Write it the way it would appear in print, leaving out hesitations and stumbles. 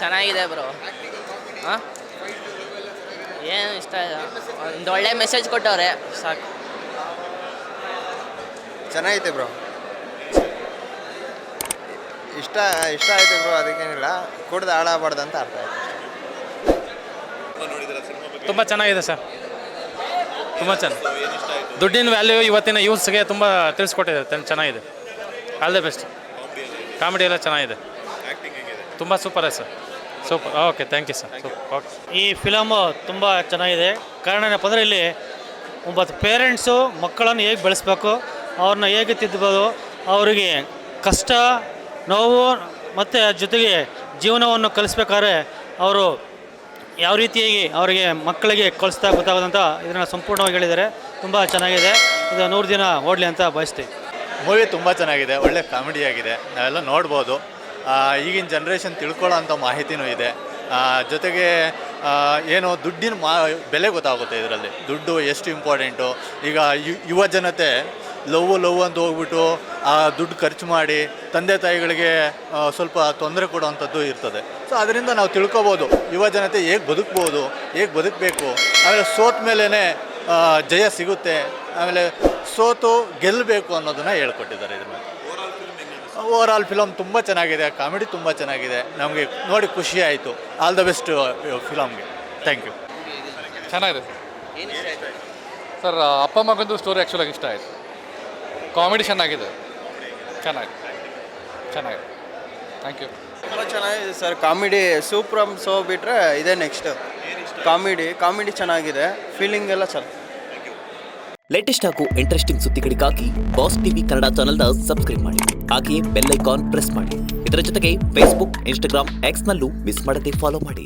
ಚೆನ್ನಾಗಿದೆ ಬ್ರೋ. ಹಾಂ, ಏನು ಇಷ್ಟ ಇಲ್ಲ, ಒಂದು ಒಳ್ಳೆ ಮೆಸೇಜ್ ಕೊಟ್ಟವ್ರೆ ಸಾಕು. ಚೆನ್ನಾಗೈತೆ ಬ್ರೋ, ಇಷ್ಟ ಆಯ್ತು ಬ್ರೋ. ಅದಕ್ಕೇನಿಲ್ಲ, ಕುಡ್ದು ಹಾಳಾಗಬಾರ್ದು ಅಂತ ಅರ್ಥ ಆಯ್ತು. ತುಂಬ ಚೆನ್ನಾಗಿದೆ ಸರ್, ತುಂಬ ಚೆನ್ನಾಗಿ. ದುಡ್ಡಿನ ವ್ಯಾಲ್ಯೂ ಇವತ್ತಿನ ಯೂತ್ಸ್ಗೆ ತುಂಬ ತಿಳಿಸ್ಕೊಟ್ಟಿದೆ, ಚೆನ್ನಾಗಿದೆ. All the best. ಕಾಮಿಡಿ ಎಲ್ಲ ಚೆನ್ನಾಗಿದೆ, ತುಂಬ ಸೂಪರ್ ಇದೆ sir, super. Okay, thank you sir. Okay. ಈ ಫಿಲಮು ತುಂಬ ಚೆನ್ನಾಗಿದೆ. ಕಾರಣ ಏನಪ್ಪ ಅಂದರೆ ಇಲ್ಲಿ ಒಬ್ಬ ಪೇರೆಂಟ್ಸು ಮಕ್ಕಳನ್ನು ಹೇಗೆ ಬೆಳೆಸ್ಬೇಕು, ಅವ್ರನ್ನ ಹೇಗೆ ತಿದ್ದಬೋದು, ಅವರಿಗೆ ಕಷ್ಟ ನೋವು ಮತ್ತು ಜೊತೆಗೆ ಜೀವನವನ್ನು ಕಲಿಸ್ಬೇಕಾದ್ರೆ ಅವರು ಯಾವ ರೀತಿಯಾಗಿ ಅವರಿಗೆ ಮಕ್ಕಳಿಗೆ ಕಲಿಸ್ತಾ ಗೊತ್ತಾಗೋದಂತ ಇದನ್ನು ಸಂಪೂರ್ಣವಾಗಿ ಹೇಳಿದ್ದಾರೆ. ತುಂಬ ಚೆನ್ನಾಗಿದೆ. ಇದು 100 ದಿನ ಓಡಲಿ ಅಂತ ಬಯಸ್ತೀವಿ. ಮೂವಿ ತುಂಬ ಚೆನ್ನಾಗಿದೆ, ಒಳ್ಳೆ ಕಾಮಿಡಿ ಆಗಿದೆ, ನಾವೆಲ್ಲ ನೋಡ್ಬೋದು. ಈಗಿನ ಜನ್ರೇಷನ್ ತಿಳ್ಕೊಳ್ಳೋ ಅಂಥ ಮಾಹಿತಿನೂ ಇದೆ. ಜೊತೆಗೆ ಏನು ದುಡ್ಡಿನ ಬೆಲೆ ಗೊತ್ತಾಗುತ್ತೆ ಇದರಲ್ಲಿ. ದುಡ್ಡು ಎಷ್ಟು ಇಂಪಾರ್ಟೆಂಟು. ಈಗ ಯುವ ಜನತೆ ಲವ್ ಅಂತ ಹೋಗ್ಬಿಟ್ಟು ಆ ದುಡ್ಡು ಖರ್ಚು ಮಾಡಿ ತಂದೆ ತಾಯಿಗಳಿಗೆ ಸ್ವಲ್ಪ ತೊಂದರೆ ಕೊಡುವಂಥದ್ದು ಇರ್ತದೆ. ಸೊ ಅದರಿಂದ ನಾವು ತಿಳ್ಕೊಬೋದು ಯುವ ಜನತೆ ಹೇಗೆ ಬದುಕ್ಬೋದು, ಹೇಗೆ ಬದುಕಬೇಕು. ಆಮೇಲೆ ಸೋತ ಮೇಲೇ ಜಯ ಸಿಗುತ್ತೆ, ಆಮೇಲೆ ಸೋತು ಗೆಲ್ಲಬೇಕು ಅನ್ನೋದನ್ನು ಹೇಳ್ಕೊಟ್ಟಿದ್ದಾರೆ ಇದ್ರ ಮೇಲೆ. ಓವರಾಲ್ ಫಿಲಮ್ ತುಂಬ ಚೆನ್ನಾಗಿದೆ, ಕಾಮಿಡಿ ತುಂಬ ಚೆನ್ನಾಗಿದೆ, ನಮಗೆ ನೋಡಿ ಖುಷಿ ಆಯಿತು. ಆಲ್ ದ ಬೆಸ್ಟ್ ಫಿಲಮ್ಗೆ. Thank you. ಚೆನ್ನಾಗಿದೆ ಸರ್. ಅಪ್ಪ ಮಗಂದು ಸ್ಟೋರಿ ಆ್ಯಕ್ಚುಲಾಗಿ ಇಷ್ಟ ಆಯಿತು. ಕಾಮಿಡಿ ಚೆನ್ನಾಗಿದೆ, ಚೆನ್ನಾಗಿದೆ. Thank you. ತುಂಬ ಚೆನ್ನಾಗಿದೆ ಸರ್. ಕಾಮಿಡಿ ಸೂಪರ್ ಸೋ ಬಿಟ್ಟರೆ ಇದೇ ನೆಕ್ಸ್ಟ್. ಕಾಮಿಡಿ ಚೆನ್ನಾಗಿದೆ, ಫೀಲಿಂಗ್ ಎಲ್ಲ ಚೆನ್ನಾಗಿ. ಲೇಟೆಸ್ಟ್ ಹಾಗೂ ಇಂಟ್ರೆಸ್ಟಿಂಗ್ ಸುದ್ದಿಗಳಿಗಾಗಿ ಬಾಸ್ ಟಿವಿ ಕನ್ನಡ ಚಾನೆಲ್ನ ಸಬ್ಸ್ಕ್ರೈಬ್ ಮಾಡಿ. ಹಾಗೆಯೇ ಬೆಲ್ ಐಕಾನ್ ಪ್ರೆಸ್ ಮಾಡಿ. ಇದರ ಜೊತೆಗೆ ಫೇಸ್ಬುಕ್, ಇನ್ಸ್ಟಾಗ್ರಾಮ್, ಎಕ್ಸ್ನಲ್ಲೂ ಮಿಸ್ ಮಾಡದೆ ಫಾಲೋ ಮಾಡಿ.